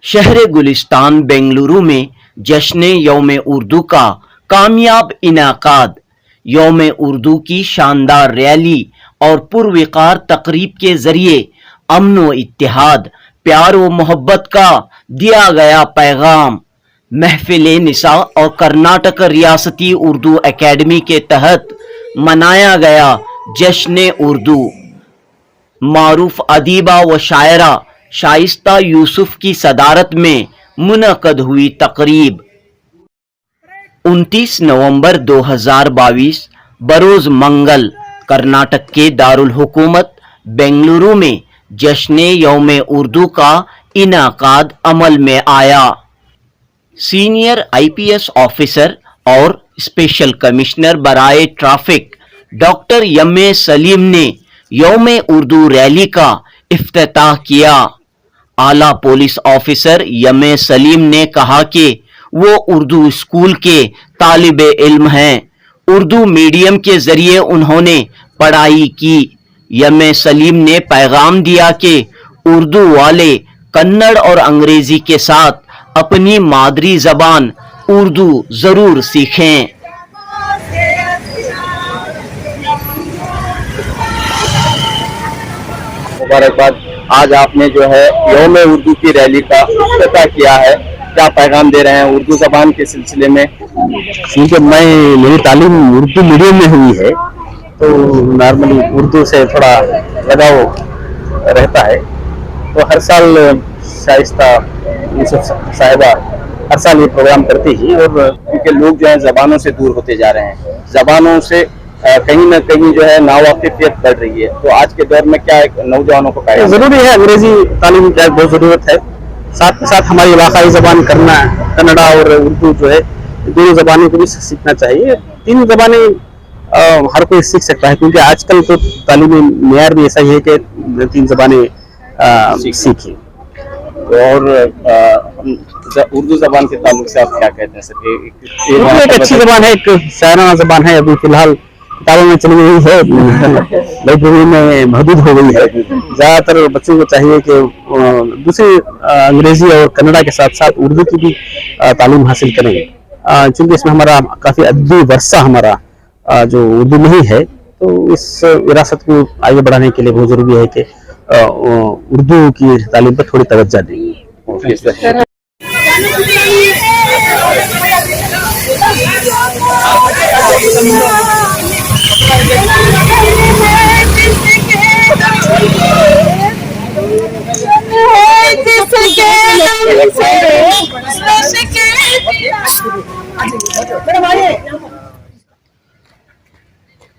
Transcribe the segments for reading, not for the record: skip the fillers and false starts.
शहर गुलिस्तान बेंगलुरु में जश्न यौम उर्दू का कामयाब इनाकाद। यौम उर्दू की शानदार रैली और पुरवकार तकरीब के जरिए अमन व इत्तेहाद, प्यार व मोहब्बत का दिया गया पैगाम। महफिल निसा और कर्नाटक रियासती उर्दू एकेडमी के तहत मनाया गया जश्न उर्दू। मारूफ अदीबा व शायरा शाइस्ता यूसुफ की सदारत में मुनक़द हुई तकरीब। 29 नवंबर 2022 बरोज मंगल कर्नाटक के दारुल हुकूमत बेंगलुरु में जश्न यौम उर्दू का इनाकाद अमल में आया। सीनियर IPS ऑफिसर और स्पेशल कमिश्नर बराए ट्रैफिक डॉक्टर यमे सलीम ने यौम उर्दू रैली का इफ्तिताह किया। आला पुलिस ऑफिसर यमे सलीम ने कहा कि वो उर्दू स्कूल के तालिबे इल्म हैं। उर्दू मीडियम के जरिए उन्होंने पढ़ाई की। यमे सलीम ने पैगाम दिया कि उर्दू वाले कन्नड़ और अंग्रेजी के साथ अपनी मादरी जबान उर्दू जरूर सीखें। मुबारकबाद। आज आपने जो है यौम उर्दू की रैली का इफ्तिताह किया है, क्या पैगाम दे रहे हैं उर्दू जबान के सिलसिले में? क्योंकि मेरी तालीम उर्दू मीडियम में हुई है तो नॉर्मली उर्दू से थोड़ा लगाव रहता है। तो हर साल शाइस्ता यूसुफ साहिबा हर साल ये प्रोग्राम करती ही, और क्योंकि लोग जो है जबानों से दूर होते जा रहे हैं, जबानों से कहीं ना कहीं जो है नावाकिफियत बढ़ रही है, तो आज के दौर में क्या एक नौजवानों को पैगाम जरूरी है अंग्रेजी तालीम की बहुत जरूरत है। साथ के साथ हमारी इलाकाई जबान करना, कन्नड़ा और उर्दू जो है दोनों जबानों को भी सीखना चाहिए। तीन जबानें हर कोई सीख सकता है, क्योंकि आजकल तो तालीमी मेयार भी ऐसा ही है कि तीन जबानें सीखी। और उर्दू जबान के ताल्लुक से आप क्या कहते हैं सर? एक अच्छी जबान है, एक शायराना जबान है, अभी फिलहाल किताबों में चली गई है, लाइब्रेरी में महदूद हो गई है। ज्यादातर बच्चों को चाहिए कि दूसरी अंग्रेजी और कन्नड़ा के साथ साथ उर्दू की भी तालीम हासिल करें, क्योंकि इसमें हमारा काफी अदबी वर्षा हमारा जो उर्दू में ही है, तो इस विरासत को आगे बढ़ाने के लिए बहुत जरूरी है कि उर्दू की तालीम पर थोड़ी तवज्जो दें।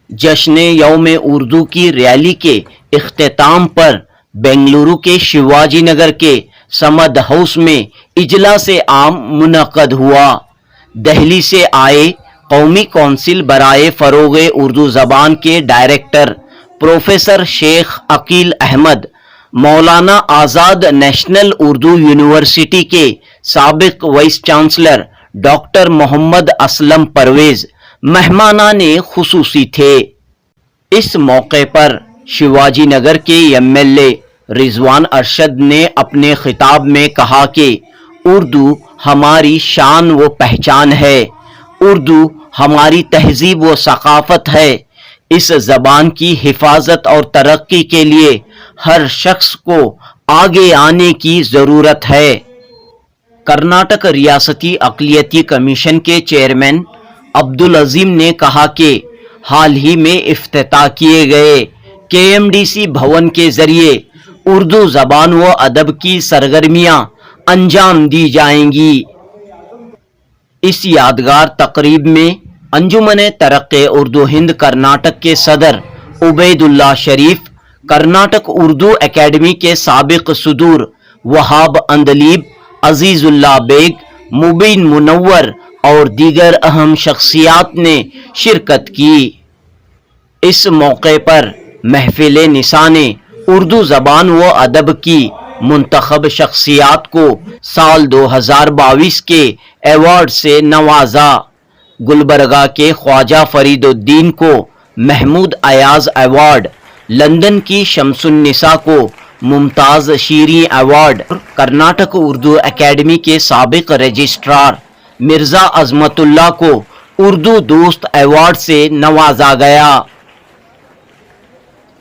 जश्न यौम उर्दू की रैली के इख्तिताम पर बेंगलुरु के शिवाजी नगर के समद हाउस में इजलास आम मुनक़द हुआ। दिल्ली से आए कौमी कौंसिल बराए फ़रोग़ उर्दू ज़बान के director professor Sheikh Aqeel Ahmad, Maulana Azad national Urdu university के साबिक vice chancellor doctor Mohammad Aslam Parvez मेहमानाने खुसूसी थे। इस मौके पर शिवाजी नगर के MLA रिजवान अरशद ने अपने खिताब में कहा कि उर्दू हमारी शान व पहचान है, उर्दू हमारी तहजीब व सकाफत है। इस जबान की हिफाजत और तरक्की के लिए हर शख्स को आगे आने की जरूरत है। कर्नाटक रियासती अक़लियती कमीशन के चेयरमैन अब्दुल अजीम ने कहा कि हाल ही में इफ्तिताह किए गए KMDC भवन के जरिए उर्दू जबान व अदब की सरगर्मियां अंजाम दी जाएंगी। इस यादगार तकरीब में अंजुमन तरक्के उर्दू हिंद कर्नाटक के सदर उबैदुल्ला शरीफ, कर्नाटक उर्दू एकेडमी के साबिक सदूर वहाब अंदलीब, अजीजुल्ला बेग, मुबीन मुनव्वर और दीगर अहम शख्सियात ने शिरकत की। इस मौके पर महफिल निसा ने उर्दू जबान व अदब की मुंतखब शख्सियात को साल 2022 के अवार्ड से नवाजा। गुलबर्गा के ख्वाजा फरीदुद्दीन को महमूद अयाज अवार्ड, लंदन की शमसुन्निसा को मुमताज शीरी अवार्ड, कर्नाटक उर्दू एकेडमी के साबिक रजिस्ट्रार मिर्जा अजमतुल्ला को उर्दू दोस्त अवार्ड से नवाजा गया।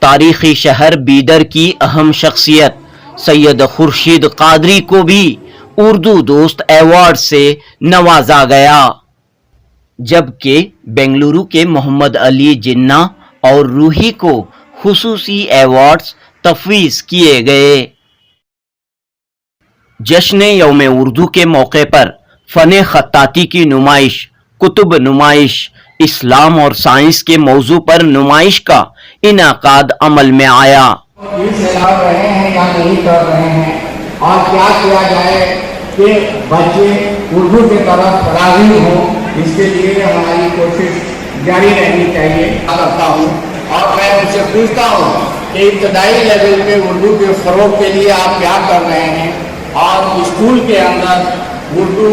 तारीखी शहर बीदर की अहम शख्सियत सैयद खुर्शीद कादरी को भी उर्दू दोस्त अवार्ड से नवाजा गया, जबकि बेंगलुरु के मोहम्मद अली जिन्ना और रूही को खुसूसी अवार्ड्स तफवीज किए गए। जश्न यौम उर्दू के मौके पर फन खत्ताती की नुमाइश, कुतुब नुमाइश, इस्लाम और साइंस के मौजू पर नुमाइश का इनाकाद अमल में आया। फैला रहे हैं या नहीं कर रहे हैं और क्या किया जाए कि बच्चे उर्दू की तरफ राग़िब हों, इसके लिए हमारी कोशिश जारी रहनी चाहिए करता हूँ। और मैं उनसे पूछता हूँ कि इब्तदाई लेवल पे उर्दू के फ़रोग़ के लिए आप क्या कर रहे हैं, और स्कूल के अंदर उर्दू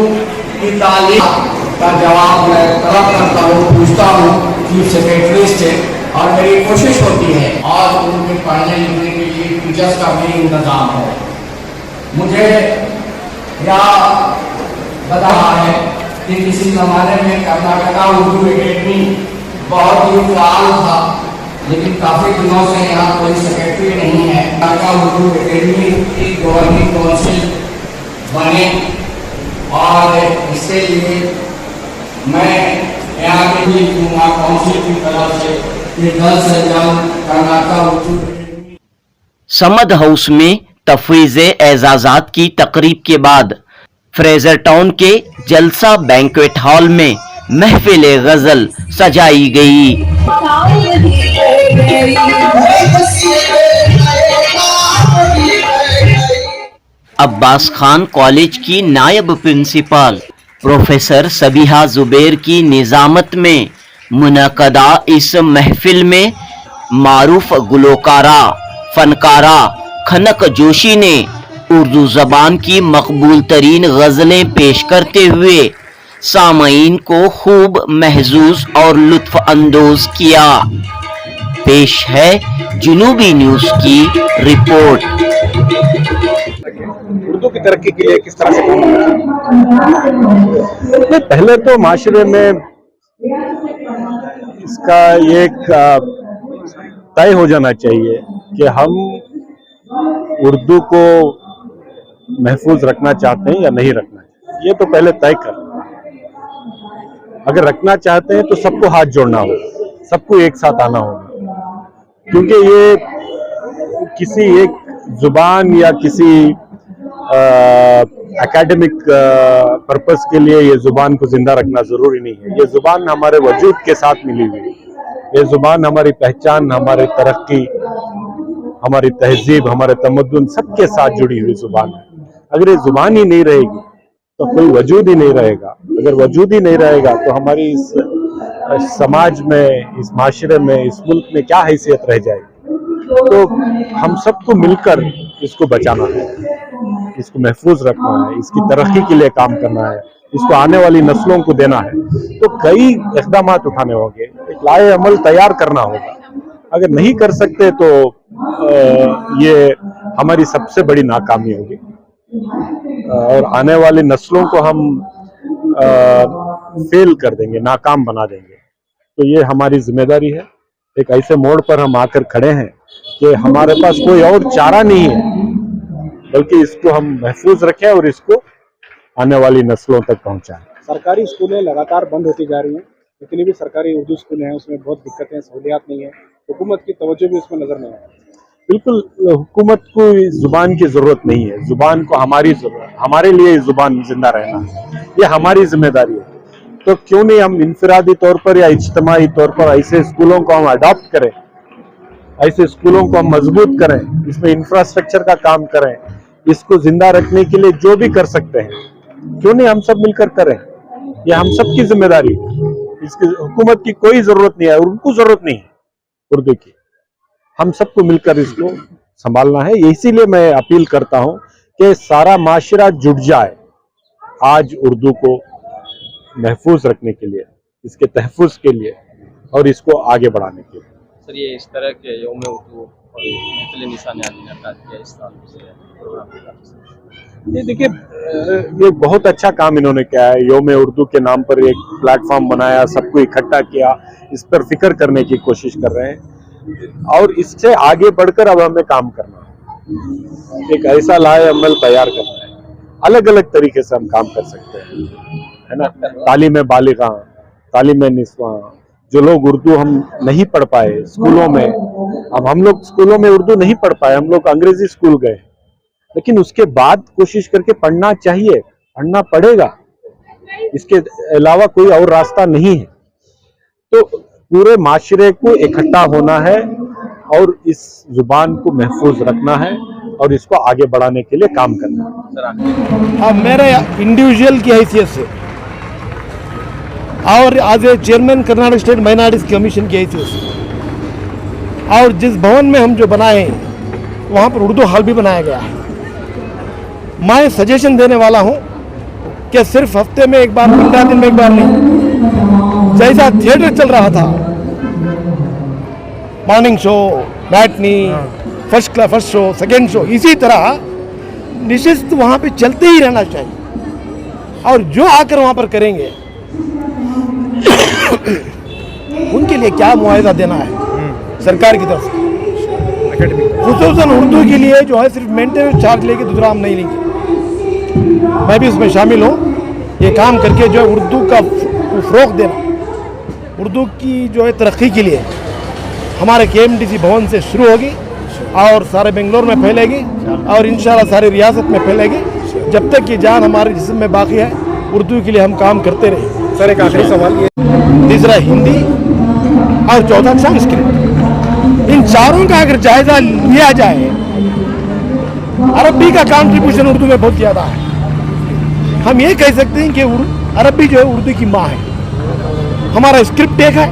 की तालीम का जवाब मैं तलब करता हूँ, पूछता हूँ चीफ सेक्रेटरी से, और मेरी कोशिश होती है और उनके पढ़ने लिखने के लिए टीचर्स का भी इंतजाम हो। मुझे याद बता रहा है कि किसी ज़माने में कर्नाटका उर्दू एकेडमी बहुत ही फ़ाल था, लेकिन काफ़ी दिनों से यहाँ कोई सेक्रेटरी नहीं है। कर्नाटका उर्दू एकेडमी की गवर्निंग काउंसिल बने और इसके लिए मैं यहाँ के भी काउंसिल की तरफ से समद हाउस में तफवीज़ एजाज़ात की तकरीब के बाद फ्रेजर टाउन के जलसा बैंक्वेट हॉल में महफिल गज़ल सजाई गई। अब्बास खान कॉलेज की नायब प्रिंसिपल प्रोफेसर सबीहा जुबैर की निज़ामत में मुनक़दा इस महफिल में मारूफ गुलकारा फनकारा खनक जोशी ने उर्दू ज़बान की मकबूल तरीन गज़लें पेश करते हुए सामईन को खूब महजूज और लुत्फ़ अंदोज़ किया। पेश है जुनूबी न्यूज़ की रिपोर्ट। उर्दू की तरक्की के लिए किस तरह से काम करना चाहिए? पहले तो माशरे में इसका एक तय हो जाना चाहिए कि हम उर्दू को महफूज रखना चाहते हैं या नहीं रखना चाहिए। ये तो पहले तय कर, अगर रखना चाहते हैं तो सबको हाथ जोड़ना होगा, सबको एक साथ आना होगा, क्योंकि ये किसी एक जुबान या किसी एकेडमिक पर्पस के लिए ये जुबान को जिंदा रखना जरूरी नहीं है। ये जुबान हमारे वजूद के साथ मिली हुई है। ये जुबान हमारी पहचान, हमारी तरक्की, हमारी तहजीब, हमारे तमद्दुन सबके साथ जुड़ी हुई जुबान है। अगर ये जुबान ही नहीं रहेगी तो कोई वजूद ही नहीं रहेगा। अगर वजूद ही नहीं रहेगा तो हमारी इस समाज में, इस माशरे में, इस मुल्क में क्या हैसियत रह जाएगी। तो हम सबको मिलकर इसको बचाना है, इसको महफूज रखना है, इसकी तरक्की के लिए काम करना है, इसको आने वाली नस्लों को देना है। तो कई इक़दाम उठाने होंगे, एक लाए अमल तैयार करना होगा। अगर नहीं कर सकते तो ये हमारी सबसे बड़ी नाकामी होगी और आने वाली नस्लों को हम फेल कर देंगे, नाकाम बना देंगे। तो ये हमारी जिम्मेदारी है। एक ऐसे मोड़ पर हम आकर खड़े हैं कि हमारे पास कोई और चारा नहीं है, बल्कि इसको हम महफूज रखें और इसको आने वाली नस्लों तक पहुंचाएं। सरकारी स्कूलें लगातार बंद होती जा रही हैं। जितनी भी सरकारी उर्दू स्कूल हैं उसमें बहुत दिक्कतें, सहूलियात नहीं है। हुकूमत की तवज्जो भी उसमें नजर नहीं आ रही। बिल्कुल, हुकूमत को इस जुबान की जरूरत नहीं है। जुबान को हमारी जरूरत, हमारे लिए जुबान जिंदा रहना है, ये हमारी जिम्मेदारी है। तो क्यों नहीं हम इनफरादी तौर पर या इज्तिमाई तौर पर ऐसे स्कूलों को हम अडॉप्ट करें, ऐसे स्कूलों को हम मजबूत करें, इसमें इंफ्रास्ट्रक्चर का काम करें, इसको जिंदा रखने के लिए जो भी कर सकते हैं क्यों नहीं हम सब मिलकर करें। ये हम सब की जिम्मेदारी है। इसकी हुकूमत की कोई जरूरत नहीं है और उनको जरूरत नहीं है उर्दू की। हम सबको मिलकर इसको संभालना है। इसीलिए मैं अपील करता हूं कि सारा माशरा जुट जाए आज उर्दू को महफूज रखने के लिए, इसके तहफ़्फ़ुज़ के लिए और इसको आगे बढ़ाने के लिए। सर, ये इस तरह के यौम उर्दू और मुख्तलिफ निशानियात इनेकाद किया इस साल से प्रोग्राम ये देखिए, ये बहुत अच्छा काम इन्होंने किया है। यौम उर्दू के नाम पर एक प्लेटफॉर्म बनाया, सबको इकट्ठा किया, इस पर फिक्र करने की कोशिश कर रहे हैं और इससे आगे बढ़कर अब हमें काम करना है। एक ऐसा लाए अमल तैयार करना है, अलग अलग तरीके से हम काम कर सकते हैं, है ना। तालीम बालिगा, तालीम निस्वा, जो लोग उर्दू हम नहीं पढ़ पाए स्कूलों में, अब हम लोग स्कूलों में उर्दू नहीं पढ़ पाए, हम लोग अंग्रेजी स्कूल गए, लेकिन उसके बाद कोशिश करके पढ़ना चाहिए, पढ़ना पड़ेगा, इसके अलावा कोई और रास्ता नहीं है। तो पूरे माशरे को इकट्ठा होना है और इस जुबान को महफूज रखना है और इसको आगे बढ़ाने के लिए काम करना है। अब मेरे इंडिविजुअल की हैसियत से और as a chairman Karnataka state minorities commission की हैसियत से और जिस भवन में हम जो बनाए हैं वहाँ पर उर्दू हॉल भी बनाया गया है, मैं सजेशन देने वाला हूँ कि सिर्फ हफ्ते में एक बार, 15 दिन में एक बार नहीं, जैसा थिएटर चल रहा था, morning show, matinee, first show, second show, इसी तरह निश्चित वहाँ पे चलते ही रहना चाहिए। और जो आकर वहाँ पर करेंगे उनके लिए क्या मुआवजा देना है सरकार की तरफ से, खुसूसन उर्दू के लिए जो है सिर्फ मेंटेनेंस चार्ज लेके दूसरा हम नहीं लेंगे। मैं भी उसमें शामिल हूँ, ये काम करके जो है उर्दू का फ़रोग़ देना, उर्दू की जो है तरक्की के लिए हमारे KMTC भवन से शुरू होगी और सारे बेंगलोर में फैलेगी और इंशाल्लाह सारी रियासत में फैलेगी। जब तक ये जान हमारे जिस्म में बाकी है, उर्दू के लिए हम काम करते रहे। सर, एक आखिरी सवाल ये, तीसरा हिंदी और चौथा संस्कृत, इन चारों का अगर जायजा लिया जाए, अरबी का कंट्रीब्यूशन उर्दू में बहुत ज़्यादा है। हम ये कह सकते हैं कि अरबी जो है उर्दू की माँ है। हमारा स्क्रिप्ट एक है,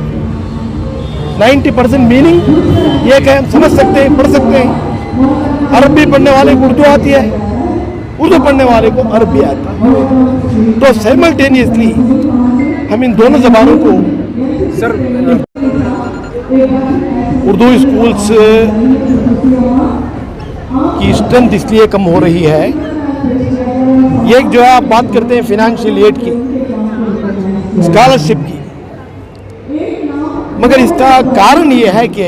90% मीनिंग एक है, हम समझ सकते हैं, पढ़ सकते हैं। अरबी पढ़ने वाले को उर्दू आती है, उर्दू पढ़ने वाले को अरबी आती है, तो साइमल्टेनियसली हम इन दोनों जबानों को सर, उर्दू स्कूल्स की स्ट्रेंथ इसलिए कम हो रही है, एक जो है आप बात करते हैं फिनेंशियल एड की, स्कॉलरशिप की, मगर इसका कारण ये है कि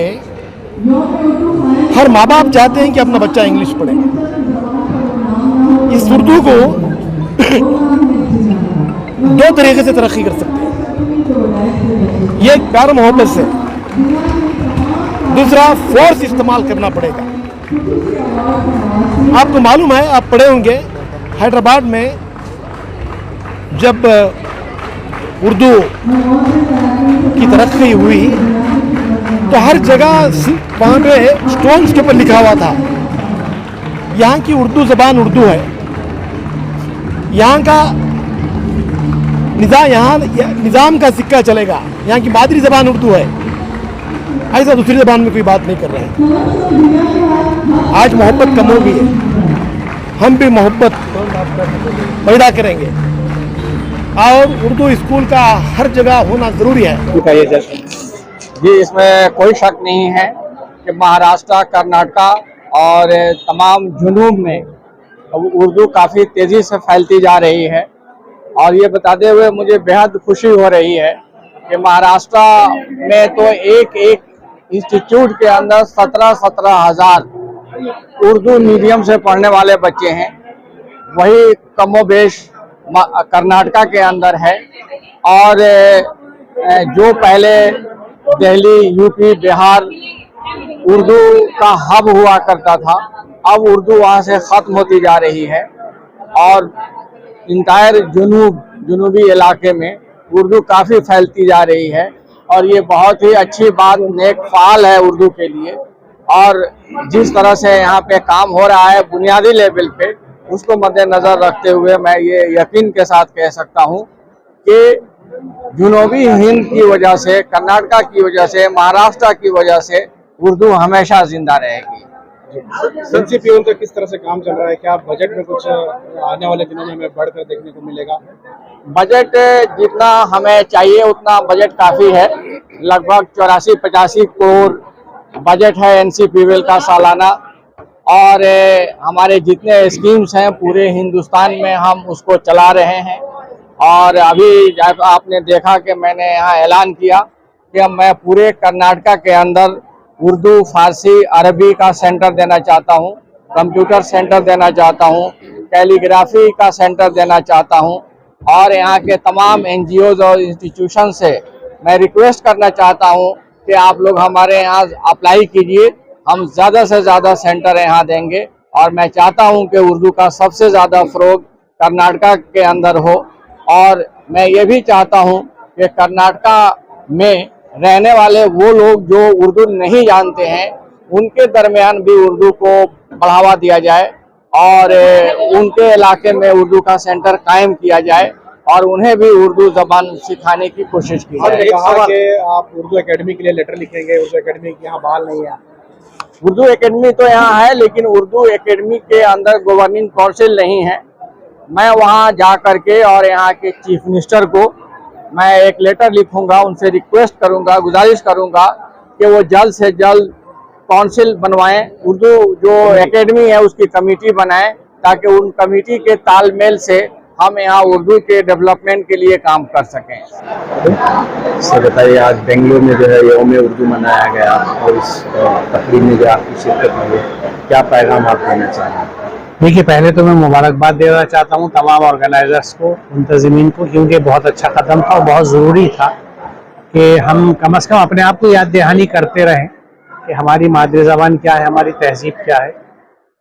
हर माँ बाप चाहते हैं कि अपना बच्चा इंग्लिश पढ़े। इस उर्दू को दो तरीके से तरक्की कर सकते हैं, ये एक प्यार मोहब्बत से, दूसरा फोर्स इस्तेमाल करना पड़ेगा। आपको मालूम है, आप पढ़े होंगे, हैदराबाद में जब उर्दू की तरक्की हुई तो हर जगह वहाँ पे स्टोन्स के ऊपर लिखा हुआ था, यहाँ की उर्दू ज़बान उर्दू है, यहाँ का निज़ाम का सिक्का चलेगा, यहाँ की मादरी ज़बान उर्दू है। ऐसा दूसरी ज़बान में कोई बात नहीं कर रहे हैं। आज मोहब्बत कम हो गई है, हम भी मोहब्बत पैदा करेंगे और उर्दू स्कूल का हर जगह होना ज़रूरी है। जी, इसमें कोई शक नहीं है कि महाराष्ट्र, कर्नाटक और तमाम जुनूब में उर्दू काफ़ी तेज़ी से फैलती जा रही है। और ये बताते हुए मुझे बेहद खुशी हो रही है कि महाराष्ट्र में तो एक एक इंस्टीट्यूट के अंदर 17-17 हज़ार उर्दू मीडियम से पढ़ने वाले बच्चे हैं। वही कमोबेश कर्नाटक के अंदर है। और जो पहले दिल्ली, यूपी, बिहार उर्दू का हब हुआ करता था, अब उर्दू वहाँ से ख़त्म होती जा रही है और इंटायर जुनूबी इलाके में उर्दू काफ़ी फैलती जा रही है। और ये बहुत ही अच्छी बात, नेक फ़ाल है उर्दू के लिए। और जिस तरह से यहाँ पे काम हो रहा है बुनियादी लेवल पे, उसको मद्देनज़र रखते हुए मैं ये यकीन के साथ कह सकता हूँ कि जुनूबी हिंद की वजह से, कर्नाटक की वजह से, महाराष्ट्र की वजह से उर्दू हमेशा जिंदा रहेगी। एनसीपीओ का किस तरह से काम चल रहा है? क्या बजट में कुछ आने वाले दिनों में हमें बढ़कर देखने को मिलेगा? बजट जितना हमें चाहिए उतना बजट काफ़ी है। लगभग 84-85 करोड़ बजट है एनसीपीवीएल का सालाना। और हमारे जितने स्कीम्स हैं पूरे हिंदुस्तान में हम उसको चला रहे हैं। और अभी आपने देखा कि मैंने यहाँ ऐलान किया कि मैं पूरे कर्नाटका के अंदर उर्दू, फारसी, अरबी का सेंटर देना चाहता हूँ, कंप्यूटर सेंटर देना चाहता हूँ, कैलीग्राफी का सेंटर देना चाहता हूँ। और यहाँ के तमाम एनजीओज और इंस्टीट्यूशन से मैं रिक्वेस्ट करना चाहता हूँ कि आप लोग हमारे यहाँ अप्लाई कीजिए, हम ज़्यादा से ज़्यादा सेंटर यहाँ देंगे। और मैं चाहता हूँ कि उर्दू का सबसे ज़्यादा फ़रोग कर्नाटका के अंदर हो। और मैं ये भी चाहता हूँ कि कर्नाटका में रहने वाले वो लोग जो उर्दू नहीं जानते हैं उनके दरमियान भी उर्दू को बढ़ावा दिया जाए और उनके इलाके में उर्दू का सेंटर कायम किया जाए और उन्हें भी उर्दू जबान सिखाने की कोशिश की जाए। कहा कि आप उर्दू एकेडमी के लिए लेटर लिखेंगे, उर्दू एकेडमी यहाँ बहाल नहीं है। उर्दू एकेडमी तो यहाँ है, लेकिन उर्दू एकेडमी के अंदर गवर्निंग काउंसिल नहीं है। मैं वहाँ जा करके और यहाँ के चीफ मिनिस्टर को मैं एक लेटर लिखूंगा, उनसे रिक्वेस्ट करूंगा, गुजारिश करूंगा कि वो जल्द से जल्द काउंसिल बनवाएं, उर्दू जो एकेडमी है उसकी कमेटी बनाएं, ताकि उन कमेटी के तालमेल से हम यहाँ उर्दू के डेवलपमेंट के लिए काम कर सकें। सर बताइए, आज बेंगलुरु में जो है यौम उर्दू मनाया गया और इस तकरीब में जो आपकी शिरकत हुई, क्या पैगाम आप देना चाहेंगे? देखिए, पहले तो मैं मुबारकबाद देना चाहता हूँ तमाम ऑर्गेनाइजर्स को, मुंतज़िमीन को, क्योंकि बहुत अच्छा कदम था और बहुत ज़रूरी था कि हम कम से कम अपने आप को याद दहानी करते रहें कि हमारी मादरी ज़बान क्या है, हमारी तहज़ीब क्या है।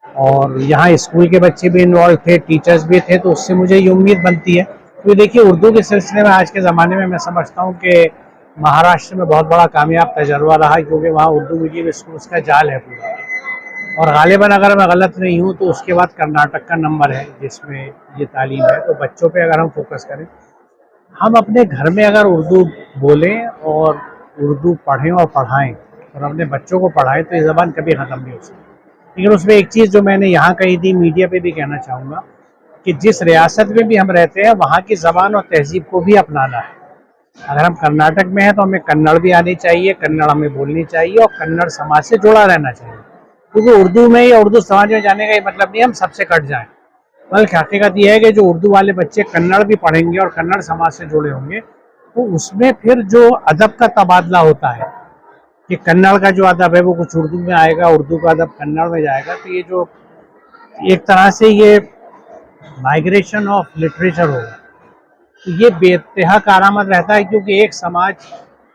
और यहाँ स्कूल के बच्चे भी इन्वॉल्व थे, टीचर्स भी थे, तो उससे मुझे ये उम्मीद बनती है। क्योंकि देखिए, उर्दू के सिलसिले में आज के ज़माने में मैं समझता हूँ कि महाराष्ट्र में बहुत बड़ा कामयाब तजर्बा रहा, क्योंकि वहाँ उर्दू मीडियम स्कूल्स का जाल है पूरा। और गालिबन अगर मैं गलत नहीं हूँ तो उसके बाद कर्नाटक का नंबर है जिसमें ये तालीम है। तो बच्चों पे अगर हम फोकस करें, हम अपने घर में अगर उर्दू बोलें और उर्दू पढ़ें और पढ़ाएं और अपने बच्चों को पढ़ाएं तो ये ज़बान कभी ख़त्म नहीं हो सकती। लेकिन उसमें एक चीज़ जो मैंने यहाँ कही थी, मीडिया पे भी कहना चाहूँगा कि जिस रियासत में भी हम रहते हैं वहाँ की ज़बान और तहज़ीब को भी अपनाना है। अगर हम कर्नाटक में हैं तो हमें कन्नड़ भी आनी चाहिए, कन्नड़ हमें बोलनी चाहिए और कन्नड़ समाज से जुड़ा रहना चाहिए। क्योंकि उर्दू में या उर्दू समाज में जाने का ये मतलब नहीं हम सबसे कट जाएं, बल्कि हकीकत यह है कि जो उर्दू वाले बच्चे कन्नड़ भी पढ़ेंगे और कन्नड़ समाज से जुड़े होंगे तो उसमें फिर जो अदब का तबादला होता है कि कन्नड़ का जो अदब है वो कुछ उर्दू में आएगा, उर्दू का अदब कन्नड़ में जाएगा, तो ये जो एक तरह से ये माइग्रेशन ऑफ लिटरेचर होगा तो ये बेइंतहा कारआमद रहता है। क्योंकि एक समाज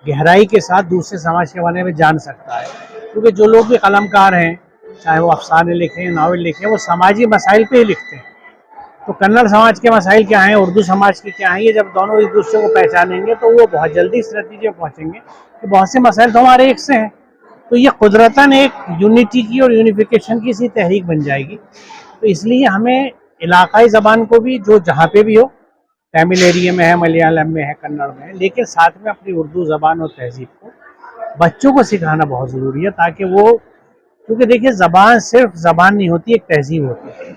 गहराई के साथ दूसरे समाज के बारे में जान सकता है। क्योंकि जो लोग भी कलमकार हैं, चाहे वो अफसाने लिखें, नावल लिखें, वो समाजी मसाइल पे ही लिखते हैं। तो कन्नड़ समाज के मसाइल क्या हैं, उर्दू समाज के क्या हैं, ये जब दोनों एक दूसरे को पहचानेंगे तो वो बहुत जल्दी इस नतीजे पहुँचेंगे कि बहुत से मसाइल तो हमारे एक से हैं। तो ये कुदरतन एक यूनिटी की और यूनिफिकेशन की सी तहरीक बन जाएगी। तो इसलिए हमें इलाकाई ज़बान को भी, जो जहाँ पे भी हो, तमिल एरिया में है, मलयालम में है, कन्नड़ में है, लेकिन साथ में अपनी उर्दू ज़बान और तहज़ीब को बच्चों को सिखाना बहुत ज़रूरी है, ताकि वो, क्योंकि देखिए ज़बान सिर्फ ज़बान नहीं होती, एक तहज़ीब होती है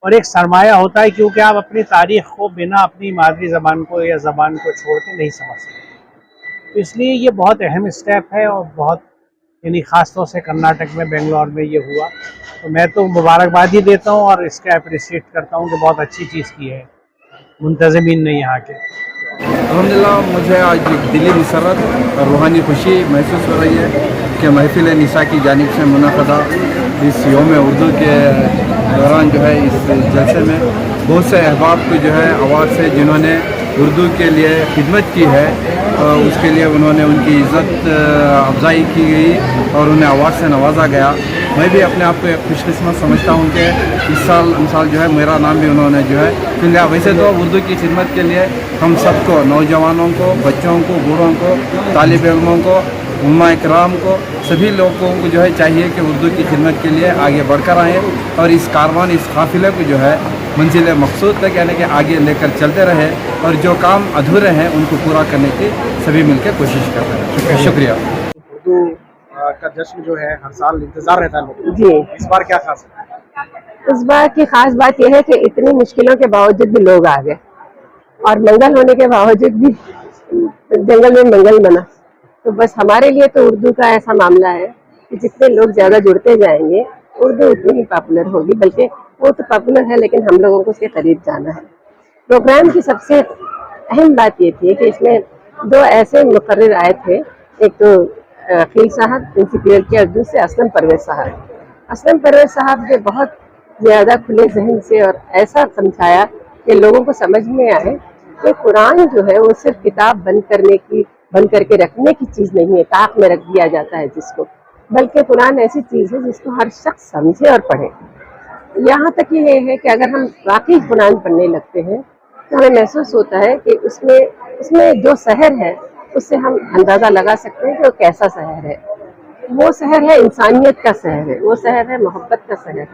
और एक सरमाया होता है। क्योंकि आप अपनी तारीख़ को बिना अपनी मादरी ज़बान को या ज़बान को छोड़ के नहीं समझ सकते। तो इसलिए ये बहुत अहम स्टेप है और बहुत, यानी ख़ास तौर से कर्नाटक में, बेंगलोर में ये हुआ, तो मैं तो मुबारकबाद ही देता हूँ और इसका अप्रिशिएट करता हूँ कि बहुत अच्छी चीज़ की है मुंतज़िमीन ने यहाँ के। अल्हम्दुलिल्लाह, मुझे आज एक दिली मसरत और रूहानी खुशी महसूस हो रही है कि महफिल निसा की जानिब से मुनाक़दा इस यौम उर्दू के दौरान जो है इस जलसे में बहुत से अहबाब को जो है अवार्ड से, जिन्होंने उर्दू के लिए खिदमत की है, उसके लिए उन्होंने उनकी इज़्ज़त अफजाई की गई और उन्हें अवार्ड से नवाजा गया। मैं भी अपने आप को एक खुशकिस्मत समझता हूँ कि इस साल जो है मेरा नाम भी उन्होंने जो है चुन लिया। वैसे तो उर्दू की खिदमत के लिए हम सबको, नौजवानों को, बच्चों को, बूढ़ों को, तालिब इल्मों को, उम्मा इकराम को, सभी लोगों को जो है चाहिए कि उर्दू की खिदमत के लिए आगे बढ़कर आएँ और इस कारवान, इस काफ़िले को जो है मंजिल मकसूद तक यानी कि आगे लेकर चलते रहे और जो काम अधूरे हैं उनको पूरा करने की सभी मिलकर कोशिश करते हैं। शुक्रिया। उर्दू का जश्न जो है हर साल इंतजार रहता है लोगों जी। इस बार क्या खास है? इस बार की खास बात यह है कि इतनी मुश्किलों के बावजूद भी लोग आ गए और मंगल होने के बावजूद भी जंगल में मंगल बना। तो बस हमारे लिए तो उर्दू का ऐसा मामला है कि जितने लोग ज़्यादा जुड़ते जाएंगे उर्दू उतनी ही पॉपुलर होगी, बल्कि वो तो पॉपुलर है लेकिन हम लोगों को उसके करीब जाना है। प्रोग्राम की सबसे अहम बात ये थी कि इसमें 2 ऐसे मुकर्रिर आए थे, एक तो अकील साहब प्रिंसिपल के और दूसरे असलम परवेज साहब। असलम परवेज साहब ने बहुत ज़्यादा खुले जहन से और ऐसा समझाया कि लोगों को समझ में आए कि कुरान जो है वो सिर्फ किताब बंद करके रखने की चीज़ नहीं है, ताक में रख दिया जाता है जिसको, बल्कि कुरान ऐसी चीज़ है जिसको हर शख्स समझे और पढ़े। यहाँ तक ये है कि अगर हम वाकई कुरान पढ़ने लगते हैं तो हमें महसूस होता है कि उसमें जो सहर है उससे हम अंदाज़ा लगा सकते हैं कि वो कैसा सहर है। वो सहर है इंसानियत का सहर है, वो सहर है मोहब्बत का सहर है।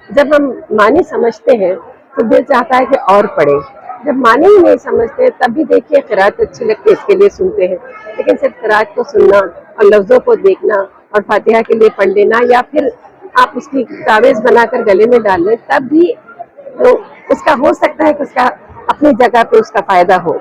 जब हम मानी समझते हैं तो दिल चाहता है कि और पढ़ें, जब मानी ही नहीं समझते तब भी देखिए क़िराअत अच्छी लगती है इसके लिए सुनते हैं, लेकिन सिर्फ क़िराअत को सुनना और लफ्ज़ों को देखना और फातिहा के लिए पढ़ लेना या फिर आप उसकी तावीज़ बनाकर गले में डाल लें तब भी तो उसका हो सकता है कि उसका अपनी जगह पे उसका फ़ायदा हो,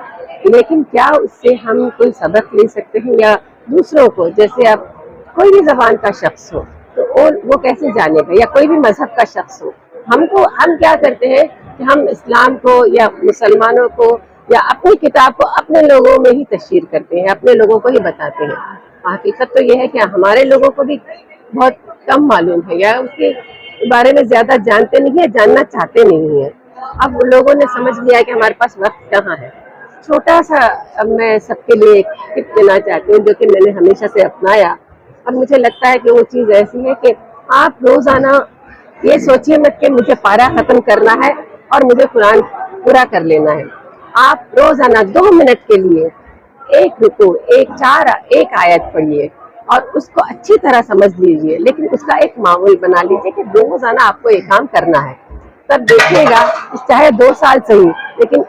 लेकिन क्या उससे हम कोई सबक ले सकते हैं या दूसरों को, जैसे आप कोई भी ज़बान का शख्स हो तो वो कैसे जानेगा, या कोई भी मजहब का शख्स हो, हम क्या करते हैं कि हम इस्लाम को या मुसलमानों को या अपनी किताब को अपने लोगों में ही तशहीर करते हैं, अपने लोगों को ही बताते हैं। हकीकत तो ये है कि हमारे लोगों को भी बहुत कम मालूम है या उसके बारे में ज़्यादा जानते नहीं है, जानना चाहते नहीं है। अब लोगों ने समझ लिया कि हमारे पास वक्त कहाँ है। छोटा सा अब मैं सबके लिए टिप देना चाहती हूँ जो कि मैंने हमेशा से अपनाया और मुझे लगता है कि वो चीज़ ऐसी है कि आप रोज़ाना ये सोचिए मत कि मुझे पारा ख़त्म करना है और मुझे कुरान पूरा कर लेना है। आप रोज़ाना 2 मिनट के लिए एक रुकू एक आयत पढ़िए और उसको अच्छी तरह समझ लीजिए, लेकिन उसका एक मामूल बना लीजिए कि रोज़ाना आपको ये काम करना है। तब देखिएगा चाहे 2 साल सही, लेकिन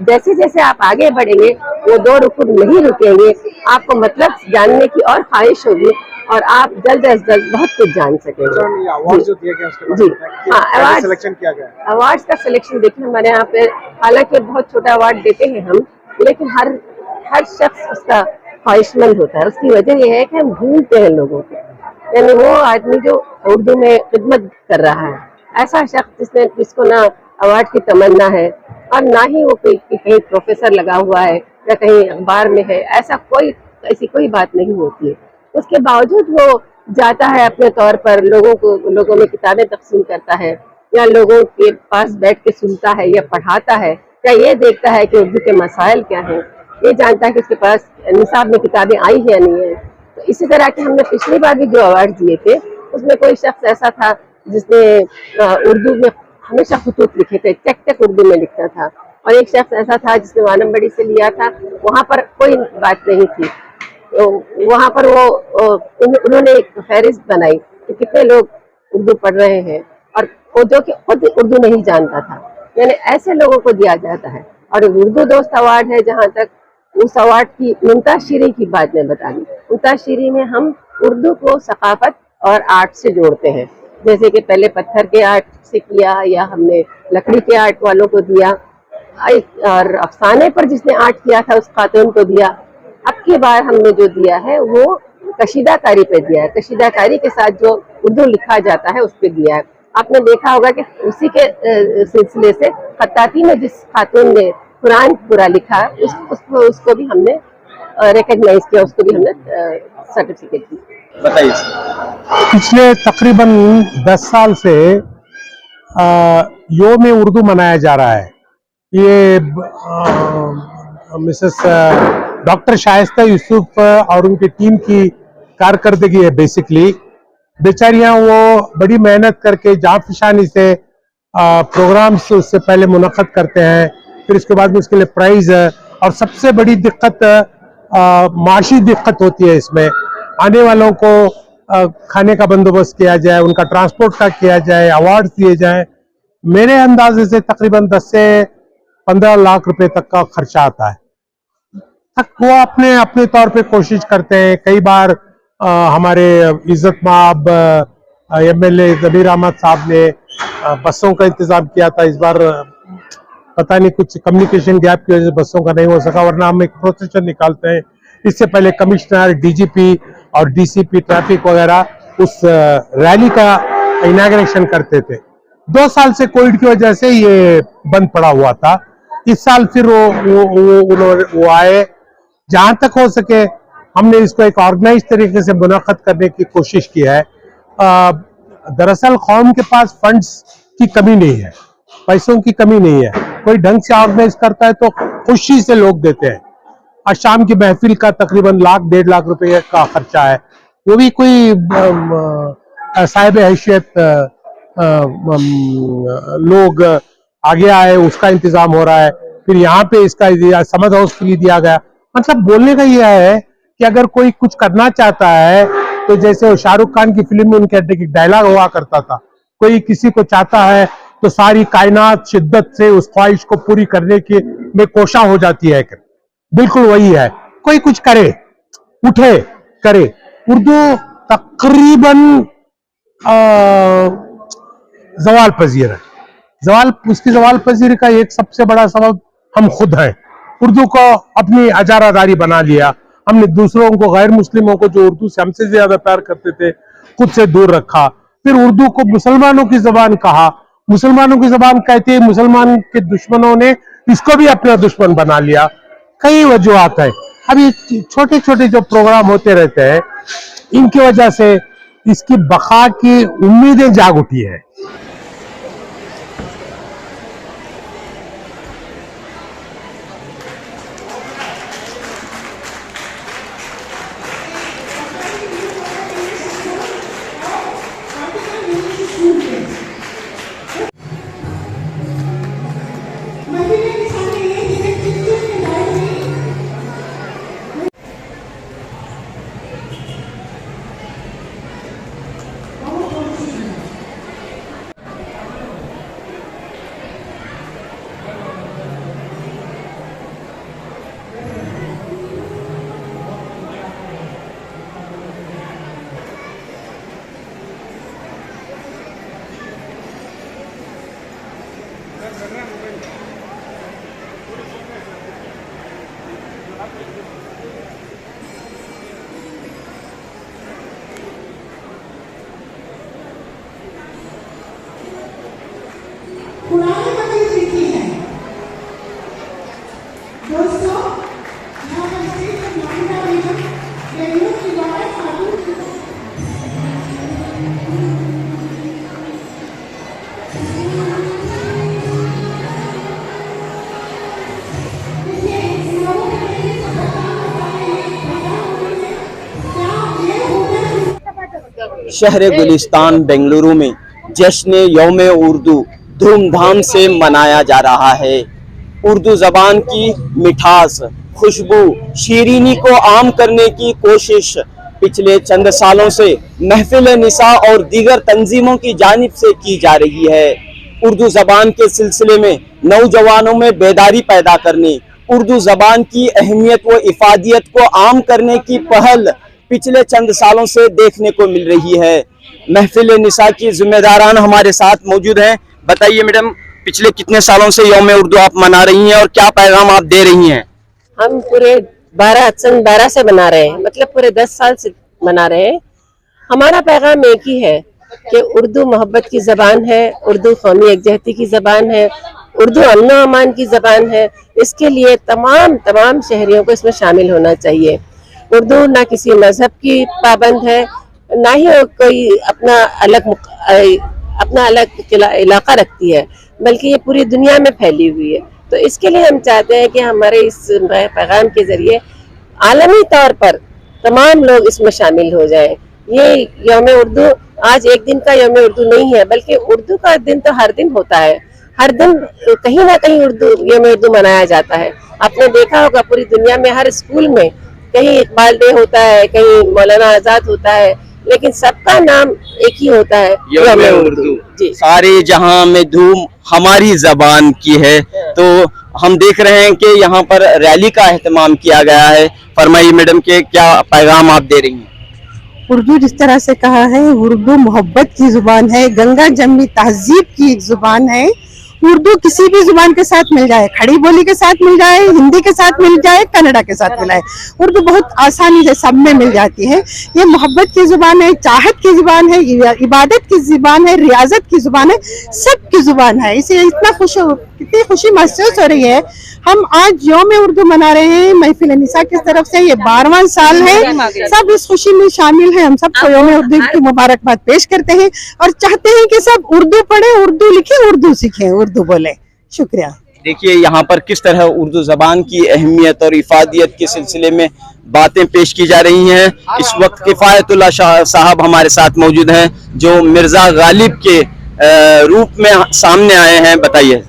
जैसे जैसे आप आगे बढ़ेंगे वो 2 रुकू नहीं रुकेंगे, आपको मतलब जानने की और ख्वाहिश होगी और आप जल्द अज जल्द बहुत कुछ जान सकेंगे। अवार्ड जो दिए गए उसके जी हाँ, अवार्ड सिलेक्शन किया गया है। अवार्ड्स का सिलेक्शन देखिए हमारे यहाँ पे हालांकि बहुत छोटा अवार्ड देते हैं हम, लेकिन हर शख्स उसका ख्वाहिशमंद होता है। उसकी वजह यह है कि हम ढूंढते हैं लोगों को, यानी वो आदमी जो उर्दू में खिदमत कर रहा है, ऐसा शख्स जिसको ना अवार्ड की तमन्ना है और ना ही वो कहीं प्रोफेसर लगा हुआ है या कहीं अखबार में है, ऐसी कोई बात नहीं होती है। उसके बावजूद वो जाता है अपने तौर पर लोगों में किताबें तकसीम करता है या लोगों के पास बैठ के सुनता है या पढ़ाता है या ये देखता है कि उर्दू के मसाइल क्या हैं, ये जानता है कि उसके पास निसाब में किताबें आई है या नहीं है। तो इसी तरह के हमने पिछली बार भी जो अवार्ड दिए थे उसमें कोई शख्स ऐसा था जिसने उर्दू में हमेशा खुतूत लिखे थे, चक उर्दू में लिखता था, और एक शख्स ऐसा था जिसने वानमबड़ी से लिया था, वहाँ पर कोई बात नहीं थी। तो वहाँ पर उन्होंने एक फहरिस्त बनाई कि कितने लोग उर्दू पढ़ रहे हैं और वो जो कि खुद उर्दू नहीं जानता था, यानी ऐसे लोगों को दिया जाता है। और उर्दू दोस्त अवार्ड है, जहाँ तक उस अवार्ड की मुमताज़ शीरी की बात मैं बता दूँ। मुमताज़ शीरी में हम उर्दू को सकाफत और आर्ट से जोड़ते हैं, जैसे कि पहले पत्थर के आर्ट से किया या हमने लकड़ी के आर्ट वालों को दिया और अफसाने पर जिसने आर्ट किया था उस खातून को दिया। अब की बार हमने जो दिया है वो कशीदाकारी पे दिया है, कशीदाकारी के साथ जो उर्दू लिखा जाता है उस पर दिया है। आपने देखा होगा कि उसी के सिलसिले से खत्ताती में जिस खातून ने कुरान पूरा लिखा उसको भी हमने रिकग्नाइज किया, उसको भी हमने सर्टिफिकेट दिया। बताइए। पिछले तकरीबन 10 साल से योम उर्दू मनाया जा रहा है। ये मिसेस डॉक्टर शाइस्ता यूसुफ और उनकी टीम की कारकर्दगी है। बेसिकली बेचारियां वो बड़ी मेहनत करके जाफिशानी से प्रोग्राम्स उससे पहले मुनक़द करते हैं, फिर उसके बाद में उसके लिए प्राइज और सबसे बड़ी दिक्कत माशी दिक्कत होती है। इसमें आने वालों को खाने का बंदोबस्त किया जाए, उनका ट्रांसपोर्ट का किया जाए, अवार्ड दिए जाए। मेरे अंदाजे से तकरीबन 10 से 15 लाख रुपए तक का खर्चा आता है। वो अपने तौर पे कोशिश करते हैं। कई बार हमारे इज्जत माब MLA ज़मीर अहमद साहब ने बसों का इंतजाम किया था। इस बार पता नहीं कुछ कम्युनिकेशन गैप की वजह से बसों का नहीं हो सका, वरना हम एक प्रोसेशन निकालते हैं। इससे पहले कमिश्नर, डीजीपी और डीसीपी ट्रैफिक वगैरह उस रैली का इनॉग्रेशन करते थे। 2 साल से कोविड की वजह से ये बंद पड़ा हुआ था। इस साल फिर वो आए। जहां तक हो सके हमने इसको एक ऑर्गेनाइज तरीके से मुनाक़द करने की कोशिश की है। दरअसल कौम के पास फंड्स की कमी नहीं है, पैसों की कमी नहीं है। कोई ढंग से ऑर्गेनाइज करता है तो खुशी से लोग देते हैं। आज शाम की महफिल का तकरीबन 1-1.5 लाख रुपए का खर्चा है, वो भी कोई साहिब हैसियत लोग आगे आए, उसका इंतजाम हो रहा है। फिर यहाँ पे इसका समद हाउस फ्री दिया गया। मतलब बोलने का यह है कि अगर कोई कुछ करना चाहता है तो जैसे वो शाहरुख खान की फिल्म में उनके एक डायलॉग हुआ करता था, कोई किसी को चाहता है तो सारी कायनात शिद्दत से उस ख्वाहिश को पूरी करने की में कोशा हो जाती है। बिल्कुल वही है, कोई कुछ करे, उठे, करे। उर्दू तकरीबन जवाल पजीर है। उसकी जवाल पजीरी का एक सबसे बड़ा सबब हम खुद हैं। उर्दू को अपनी अजारादारी बना लिया हमने। दूसरों को, गैर मुस्लिमों को जो उर्दू से हमसे ज्यादा प्यार करते थे, खुद से दूर रखा। फिर उर्दू को मुसलमानों की जबान कहा। मुसलमानों की जबान कहते मुसलमान के दुश्मनों ने इसको भी अपना दुश्मन बना लिया। कई वजूहात है। अभी छोटे छोटे जो प्रोग्राम होते रहते हैं, इनकी वजह से इसकी बका की उम्मीदें जाग उठी है। पुराने मंदिर सीखी है दोस्तों। यहाँ पर स्टेट मान्यता रीजन बेंगलुरु की द्वारा खातून की शहर गुलिस्तान बेंगलुरु में जश्न यौम उर्दू धूमधाम से मनाया जा रहा है। उर्दू ज़बान की मिठास, खुशबू, शीरीनी को आम करने की कोशिश पिछले चंद सालों से महफिल निसा और दीगर तंजीमों की जानिब से की जा रही है। उर्दू ज़बान के सिलसिले में नौजवानों में बेदारी पैदा करने, उर्दू ज़बान की अहमियत व इफादियत को आम करने की पहल पिछले चंद सालों से देखने को मिल रही है। महफिल निसा की जिम्मेदारान हमारे साथ मौजूद हैं। बताइए मैडम, पिछले कितने सालों से यौम उर्दू आप मना रही हैं और क्या पैगाम आप दे रही हैं? हम पूरे 12 से मना रहे हैं, मतलब पूरे 10 साल से मना रहे हैं। हमारा पैगाम एक ही है कि उर्दू मोहब्बत की ज़बान है, उर्दू कौमी यकजहती की ज़बान है, उर्दू अमन व अमान की ज़बान है। इसके लिए तमाम शहरियों को इसमें शामिल होना चाहिए। उर्दू ना किसी मजहब की पाबंद है, ना ही कोई अपना अलग इलाका रखती है, बल्कि ये पूरी दुनिया में फैली हुई है। तो इसके लिए हम चाहते हैं कि हमारे इस पैगाम के जरिए आलमी तौर पर तमाम लोग इसमें शामिल हो जाएं। ये यौम उर्दू आज एक दिन का यौम उर्दू नहीं है, बल्कि उर्दू का दिन तो हर दिन होता है। हर दिन कहीं ना कहीं यौम उर्दू मनाया जाता है। आपने देखा होगा पूरी दुनिया में हर स्कूल में कहीं इकबाल डे होता है, कहीं मौलाना आजाद होता है, लेकिन सबका नाम एक ही होता है, यौम उर्दू। सारे जहां में धूम हमारी जबान की है। तो हम देख रहे हैं कि यहाँ पर रैली का एहतमाम किया गया है। फरमाइए मैडम के क्या पैगाम आप दे रही हैं? उर्दू जिस तरह से कहा है, उर्दू मोहब्बत की जुबान है, गंगा जमनी तहजीब की एक जुबान है। उर्दू किसी भी जुबान के साथ मिल जाए, खड़ी बोली के साथ मिल जाए, हिंदी के साथ मिल जाए, कन्नड़ा के साथ मिल जाए, उर्दू बहुत आसानी से सब में मिल जाती है। ये मोहब्बत की जुबान है, चाहत की जुबान है, इबादत की जुबान है, रियाजत की जुबान है, सबकी जुबान है। इसे कितनी खुशी महसूस हो रही है। हम आज यौम उर्दू मना रहे हैं महफिल निसा की तरफ से, ये 12वां साल है। सब इस खुशी में शामिल हैं। हम सबको यौम उर्दू की मुबारकबाद पेश करते हैं और चाहते हैं कि सब उर्दू पढ़े, उर्दू लिखे, उर्दू सीखें, उर्दू बोले। शुक्रिया। देखिए यहाँ पर किस तरह उर्दू जबान की अहमियत और इफादियत के सिलसिले में बातें पेश की जा रही हैं। इस वक्त किफायतुल्लाह शाह साहब हमारे साथ मौजूद हैं, जो मिर्जा गालिब के रूप में सामने आए हैं। बताइए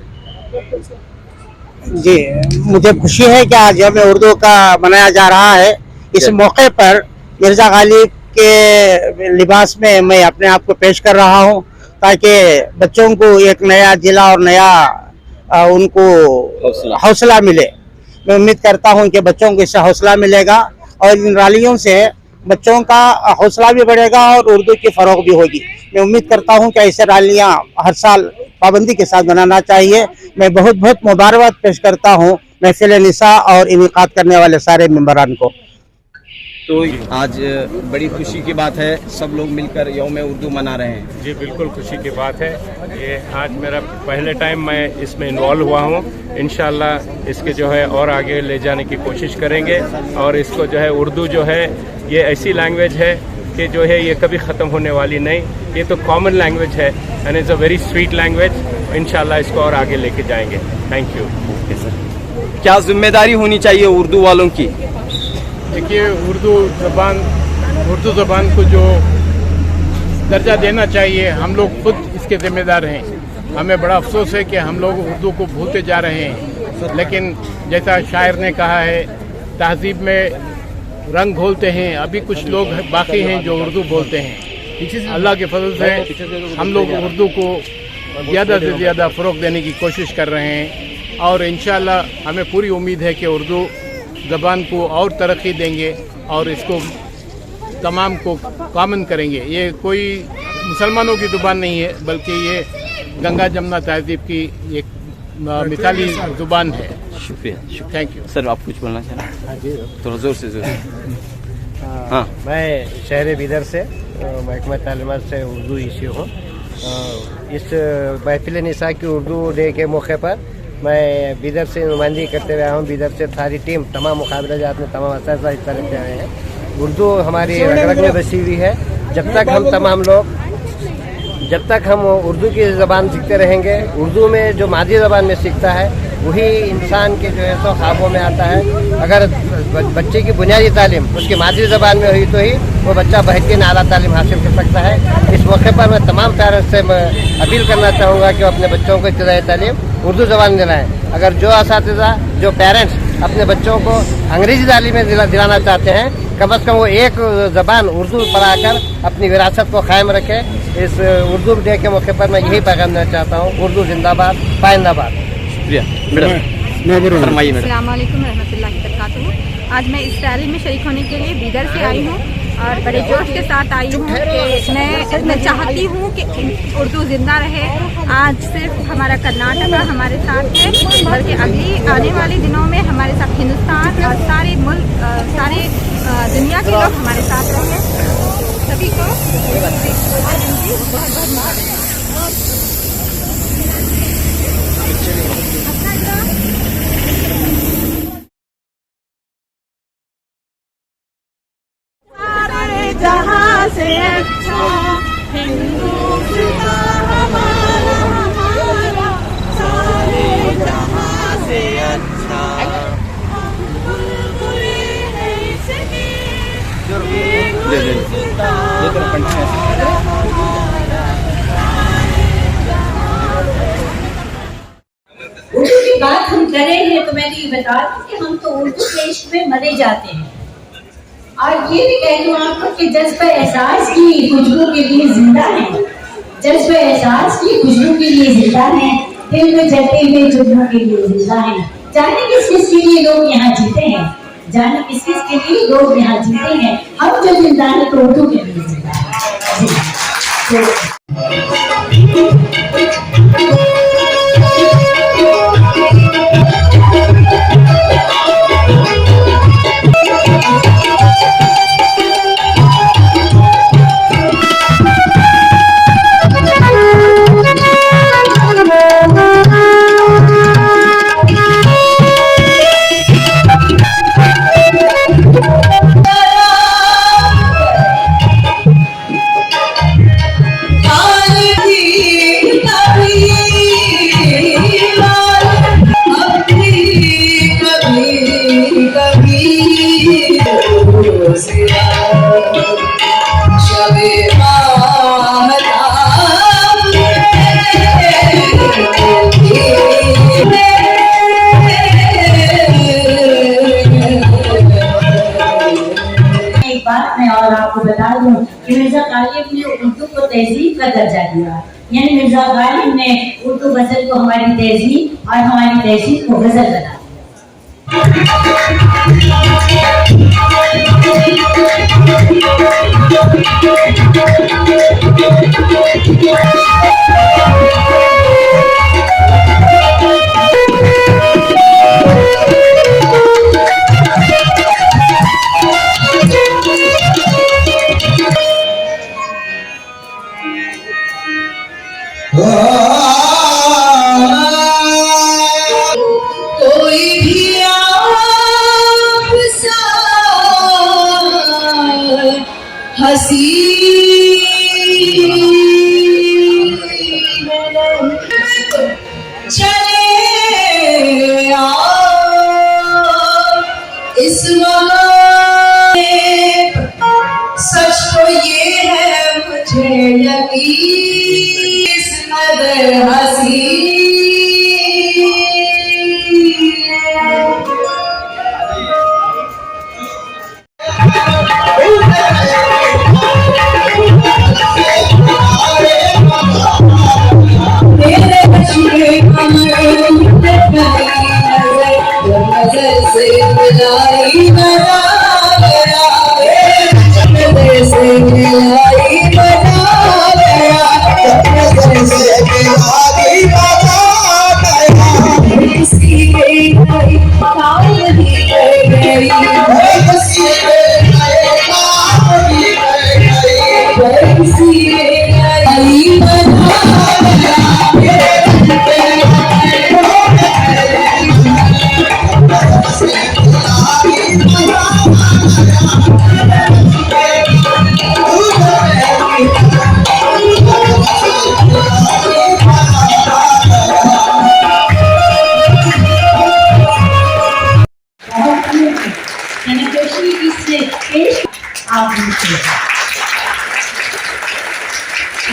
जी, मुझे खुशी है कि आज यौम उर्दू का मनाया जा रहा है। इस मौके पर मिर्जा गालिब के लिबास में मैं अपने आप को पेश कर रहा हूं, ताकि बच्चों को एक नया जिला और नया उनको हौसला मिले। मैं उम्मीद करता हूं कि बच्चों को इससे हौसला मिलेगा और इन रैलियों से बच्चों का हौसला भी बढ़ेगा और उर्दू की फरोग भी होगी। मैं उम्मीद करता हूं कि ऐसे रैलियां हर साल पाबंदी के साथ बनाना चाहिए। मैं बहुत बहुत मुबारकबाद पेश करता हूं महफिल निसा और इनेकाद करने वाले सारे मेंबरान को। तो आज बड़ी खुशी की बात है, सब लोग मिलकर यौम उर्दू मना रहे हैं। जी बिल्कुल खुशी की बात है। ये आज मेरा पहले टाइम मैं इसमें इन्वॉल्व हुआ हूँ। इंशाल्लाह इसके जो है और आगे ले जाने की कोशिश करेंगे और इसको जो है उर्दू जो है ये ऐसी लैंग्वेज है कि जो है ये कभी ख़त्म होने वाली नहीं। ये तो कॉमन लैंग्वेज है and is a very sweet language. इंशाल्लाह इसको और आगे लेके जाएंगे। Thank you. ओके सर, क्या जिम्मेदारी होनी चाहिए उर्दू वालों की? देखिए, उर्दू ज़बान को जो दर्जा देना चाहिए, हम लोग खुद इसके जिम्मेदार हैं। हमें बड़ा अफसोस है कि हम लोग उर्दू को भूलते जा रहे हैं। लेकिन जैसा शायर ने कहा है, तहजीब में रंग घोलते हैं, अभी कुछ लोग बाकी हैं जो उर्दू बोलते हैं। अल्लाह के फजल से हम लोग उर्दू को ज़्यादा से ज़्यादा फ़रोग़ देने की कोशिश कर रहे हैं और इंशाअल्लाह हमें पूरी उम्मीद है कि उर्दू ज़बान को और तरक्की देंगे और इसको तमाम को कॉमन करेंगे। ये कोई मुसलमानों की ज़ुबान नहीं है, बल्कि ये गंगा जमुना तहजीब की एक मिसाली ज़ुबान है। शुक्रिया। थैंक यू सर, आप कुछ बोलना चाह रहे हैं? थोड़ा जोर से हाँ। मैं शहर बीदर से महकमा तालीमात से उर्दू इश्यू हूँ। इस महफिल निसा की उर्दू डे के मौके पर मैं बीदर से नुमाइंदगी करते हुए आया हूँ। बीदर से सारी टीम तमाम मुकाबले जात में तमाम असातिज़ा हिस्सा लेते आए हैं। उर्दू हमारी रग रग में बसी हुई है। जब तक हम उर्दू की ज़बान सीखते रहेंगे, उर्दू में जो मादी ज़बान में सीखता है वही इंसान के जो है सो ख्वाबों में आता है। अगर बच्चे की बुनियादी तालीम उसकी मादी ज़बान में हुई तो ही वो बच्चा बेहतरीन आला तालीम हासिल कर सकता है। इस मौके पर मैं तमाम पेरेंट्स से अपील करना चाहूँगा कि वो अपने बच्चों को इब्तदाई तालीम उर्दू ज़बान दिलाएँ। अगर जो असातिज़ा, जो पेरेंट्स अपने बच्चों को अंग्रेज़ी तालीम दिलाना चाहते हैं, कम से कम वो एक ज़बान उर्दू पढ़ाकर अपनी विरासत को कायम रखें। इस उर्दू डे के मौके पर मैं यही पैगाम देना चाहता हूँ, उर्दू जिंदाबाद, पाइंदाबाद। शुक्रिया मैडम। फरमाइए मैडम। अस्सलाम वालेकुम रहमतुल्लाहि वबरकातुहू। आज मैं इस रैली में शरीक होने के लिए बीदर से आई हूँ और बड़े जोश के साथ आई हूँ कि मैं चाहती हूँ कि उर्दू ज़िंदा रहे। आज सिर्फ हमारा कर्नाटका हमारे साथ है, बल्कि अगली आने वाले दिनों में हमारे साथ हिंदुस्तान और सारे मुल्क, सारे दुनिया के लोग हमारे साथ रहेंगे। सभी को बहुत बहुत मुबारक। जहाँ से अच्छा हिंदुस्तान हमारा, सारे जहाँ से अच्छा बुलबुले हैं इसकी, उर्दू की बात हम कर रहे हैं तो मैं तो ये बता दूं कि हम तो उर्दू देश में मरे जाते हैं। और ये भी कह दूं आपको कि जज्बा एहसास की खुशबू के लिए जिंदा है, जज्बा एहसास की खुशबू के लिए जिंदा है, दिल में जलते हुए जुल्मों के लिए जिंदा है। जाने किस किस के लिए लोग यहाँ जीते हैं, जाने किस किस के लिए लोग यहाँ जीते हैं। हम जो जिंदा है तो उर्दू के लिए जिंदा है। तहजीब का दर्जा दिया। यानी मिर्जा गालिब ने उर्दू गजल को हमारी तहजीब और हमारी तहजीब को गजल बना दिया। कोई भी आपसा हसी चले इस सच तो ये है मुझे यकीन इस कदर हसी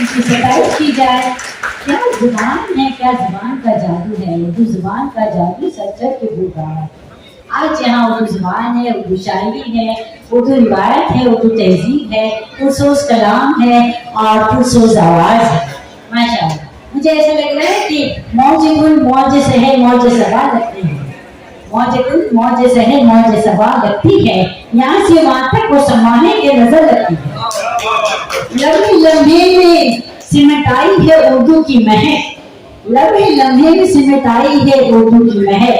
इसकी सताइश की जाए। क्या जुबान है, क्या जुबान का जादू है। उर्दू जुबान का जादू सच्चर के भूल रहा है। आज यहाँ उर्दू जुबान है, उर्दू शायरी है, उर्दू रिवायत है, उर्दू तहजीब है, पुरसोज कलाम है और पुरसोज आवाज है। माशाअल्लाह। मुझे ऐसा लग रहा है कि मौज गुल मौज सहर मौज सबा लगती है। मौज गुल मौज सहर मौज सबा लगती है। यहाँ से वहाँ तक वो सम्माने के नजर लगती है। लम्हे लम्हे में सिमट आई है उर्दू की महक। लम्हे लम्हे में सिमट आई है उर्दू की महक।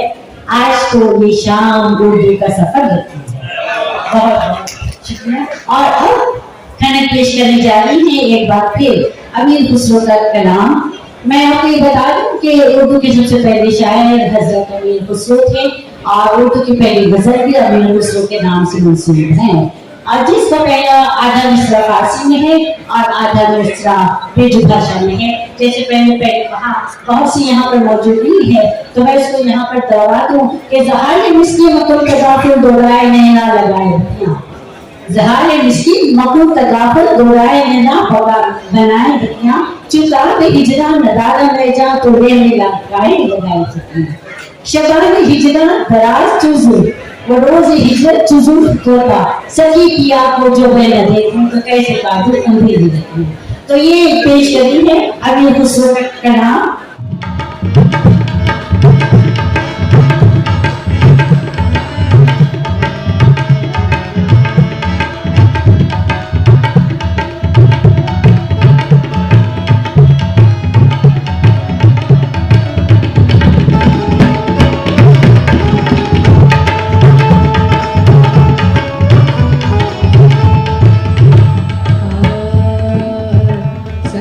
आज तो ये शाम उर्दू का सफर लगती है। बहुत शुक्रिया। और अब खाना पेश करने जा रही है एक बार फिर अमीर खुसरो का कलाम। मैं आपको ये बता दूं कि उर्दू के सबसे पहले शायर हजरत अमीर खुसरो थे और उर्दू की पहली गजल भी अमीर खुसरो के नाम से मंसूब है। और जिसका पहला आधा मिसरा फारसी में है और आधा मिसरा ब्रिज भाषा में है। जैसे पहले कहा बहुत सी यहाँ पर मौजूदगी है तो मैं इसको यहाँ पर दोहरा दूं कि ज़हार मिस्की मकुल तगाफुल दोहराए नैना लगाए ज़हार मिस्की मकुल तगाफुल दोहराए नैना बनाए दुनिया चुताब हिजरा नदारा में जा तोड़े में लगाए लगाए शबान हिजरा दराज चुज़ुर वो रोज हिजरत चुजुर होता सकी किया को जो मैं न देखूं तो कैसे काबू अंधेरी देखूं। तो ये पेश करी है अमीर खुसरो का नाम। Sa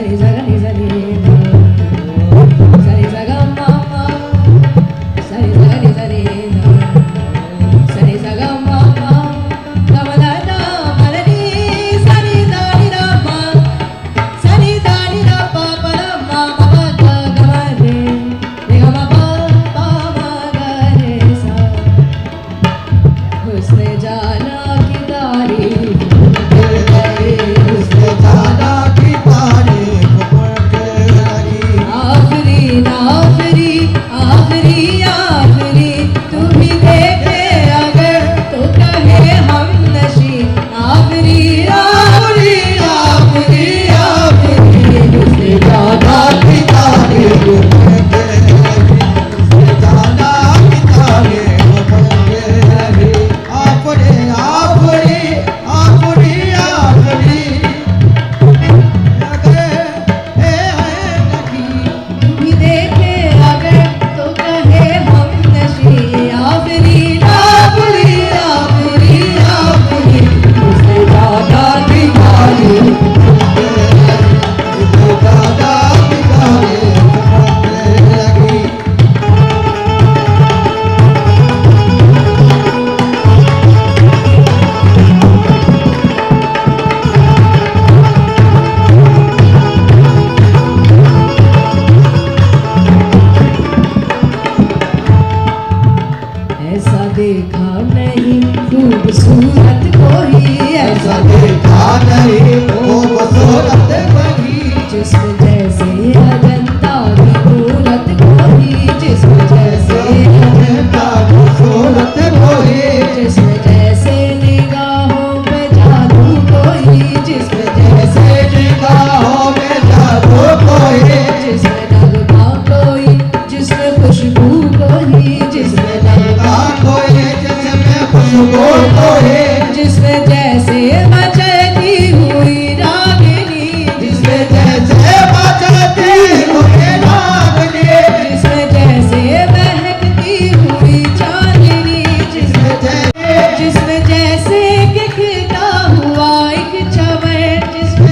खूबसूरत कोई ऐसा देखा नहीं वो बसूरत वही जिसमें जैसे अजंता की मूरत कोई जिसमें जैसे अजंता की सूरत कोई जिसमें जैसे निगाहों में जादू कोई जिसमें जैसे निगाहों में जादू कोई जिसमें नगमा कोई जिसमें खुशबू कोई जिसमें नगमा कोई जिसमें खुशबू कोई जिसमें जैसे मचलती हुई रागिनी जिसमें जैसे मचलती हुई रागिनी जिसमें जैसे महकती हुई चांदनी जिसमें जैसे कि खिलता हुआ एक चमन जिसमें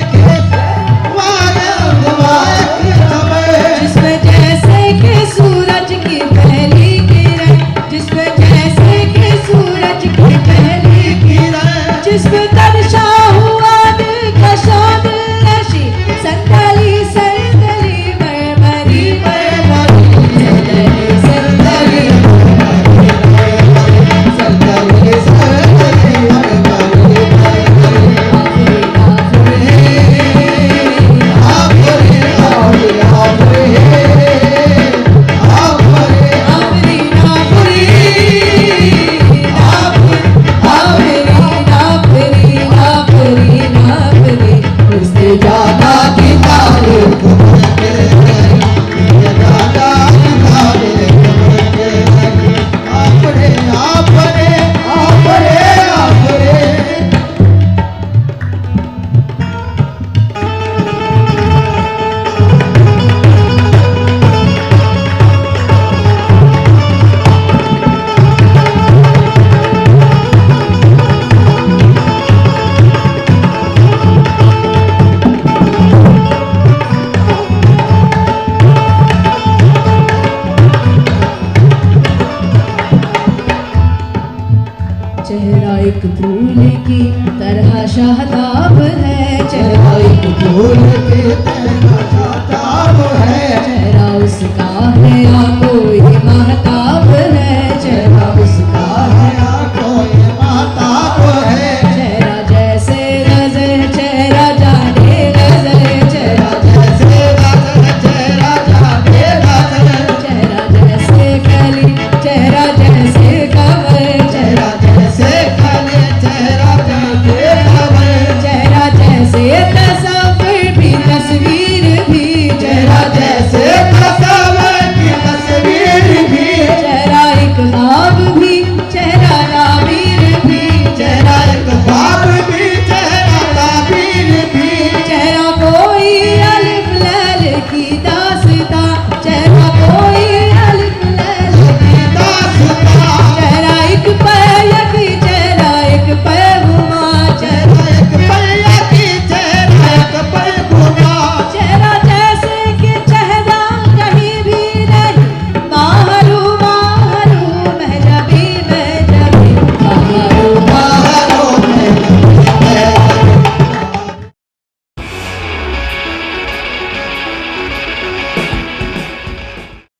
जिसमें जैसे कि सूरज की पहली किरण जिसमें जैसे कि सूरज की पहली किरण जिसमें तर्शा हुआ दिल का शान नशी संदली संदली मरमरी मरमरी संदली संदली संदली संदली मरमरी चेहरा एक फूल की तरह शाहताब है चेहरा एक फूल की तरह